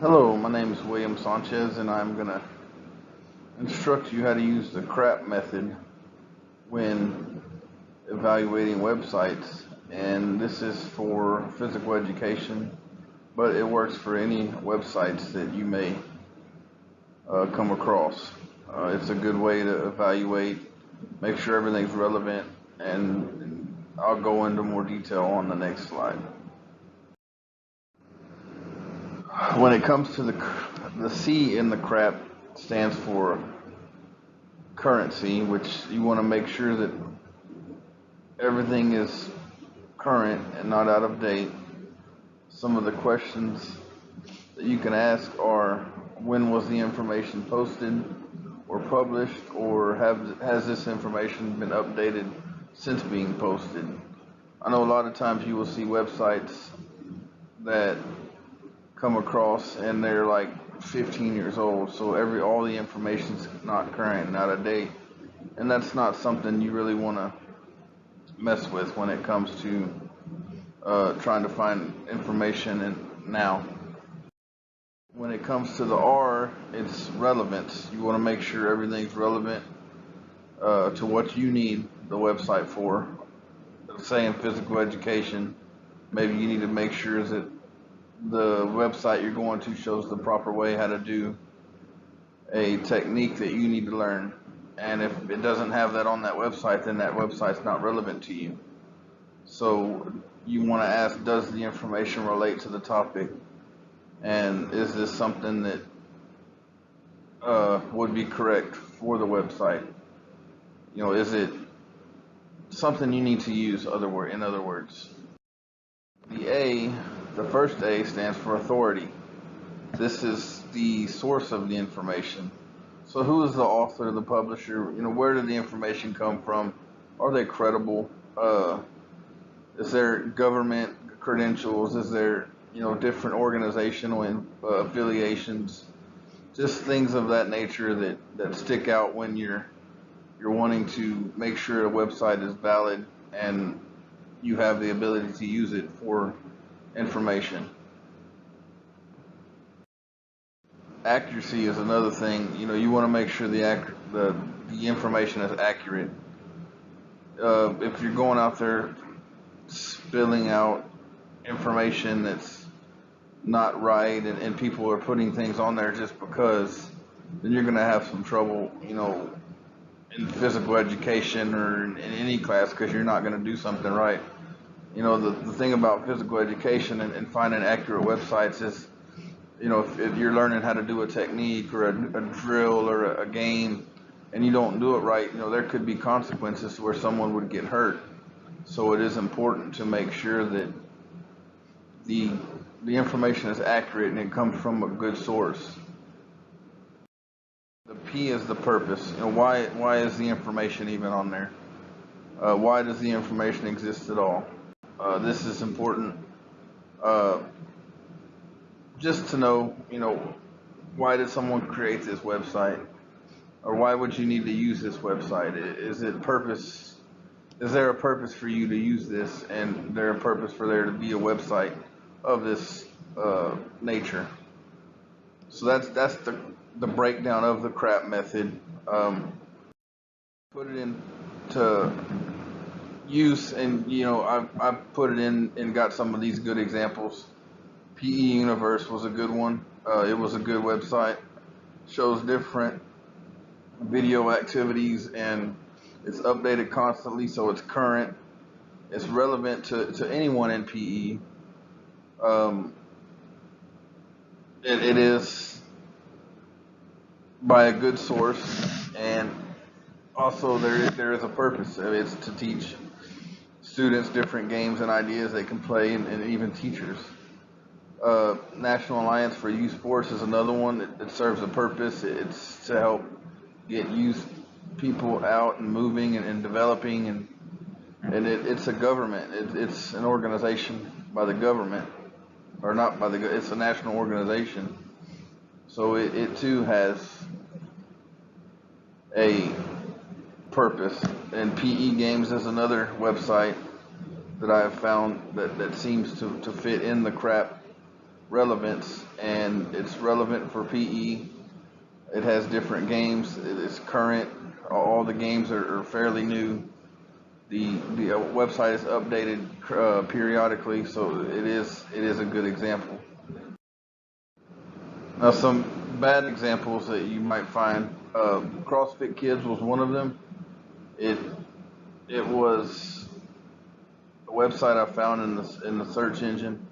Hello, my name is William Sanchez, and I'm going to instruct you how to use the CRAAP method when evaluating websites. And this is for physical education, but it works for any websites that you may come across. It's a good way to evaluate, make sure everything's relevant, and I'll go into more detail on the next slide. When it comes to the C in the CRAAP stands for currency, which you want to make sure that everything is current and not out of date. Some of the questions that you can ask are, when was the information posted or published, or has this information been updated since being posted? I know a lot of times you will see websites that come across and they're like 15 years old, so all the information's not current and out of date, and that's not something you really want to mess with when it comes to trying to find information now. When it comes to the R, it's relevance. You want to make sure everything's relevant to what you need the website for. Say in physical education, maybe you need to make sure that the website you're going to shows the proper way how to do a technique that you need to learn. And if it doesn't have that on that website, then that website's not relevant to you. So you want to ask, does the information relate to the topic? And is this something that would be correct for the website? You know, is it something you need to use, in other words? The first A stands for authority. This is the source of the information. So who is the author, the publisher? You know, where did the information come from? Are they credible? Is there government credentials? Is there, different organizational affiliations? Just things of that nature that stick out when you're wanting to make sure a website is valid and you have the ability to use it for information. Accuracy is another thing. You want to make sure the information is accurate. If you're going out there spilling out information that's not right, and people are putting things on there just because, then you're going to have some trouble, in physical education or in any class, because you're not going to do something right. The thing about physical education and finding accurate websites is, if you're learning how to do a technique or a drill or a game and you don't do it right, there could be consequences where someone would get hurt. So it is important to make sure that the information is accurate and it comes from a good source. The P is the purpose. Why is the information even on there? Why does the information exist at all? This is important just to know, why did someone create this website? Or why would you need to use this website? Is there a purpose for you to use this, and is there a purpose for there to be a website of this nature? So that's the breakdown of the CRAAP method. Put it into use, and I've put it in and got some of these good examples. PE Universe was a good one. It was a good website. Shows different video activities, and it's updated constantly, so it's current. It's relevant to anyone in PE. It is by a good source, and also there is a purpose. It's to teach students different games and ideas they can play, and even teachers. National Alliance for Youth Sports is another one that serves a purpose. It's to help get youth people out and moving and developing, and it's a government. It's an organization by the government, or not by it's a national organization. So it too has a purpose. And PE Games is another website that I have found that seems to fit in the CRAAP relevance, and it's relevant for PE. It has different games. It is current. All the games are fairly new. The website is updated periodically, so it is a good example. Now, some bad examples that you might find, CrossFit Kids was one of them. It was a website I found in the search engine.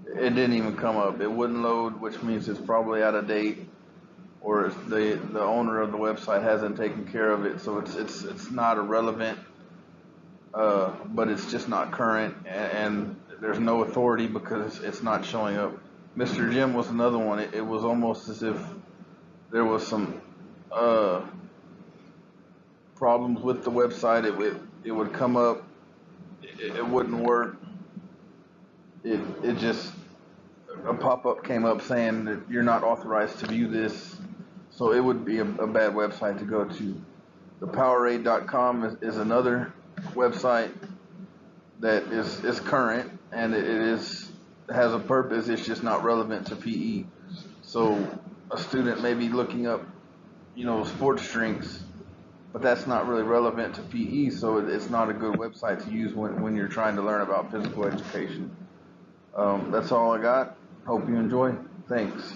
It didn't even come up. It wouldn't load, which means it's probably out of date, or the owner of the website hasn't taken care of it. So it's not irrelevant, but it's just not current, and there's no authority because it's not showing up. Mr. Jim was another one. It was almost as if there was some problems with the website. It would come up, it wouldn't work. It just, a pop-up came up saying that you're not authorized to view this. So it would be a bad website to go to. The Powerade.com is another website that is current, and it has a purpose. It's just not relevant to PE. So a student may be looking up, sports drinks, but that's not really relevant to PE. So it's not a good website to use when you're trying to learn about physical education. That's all I got. Hope you enjoy. Thanks.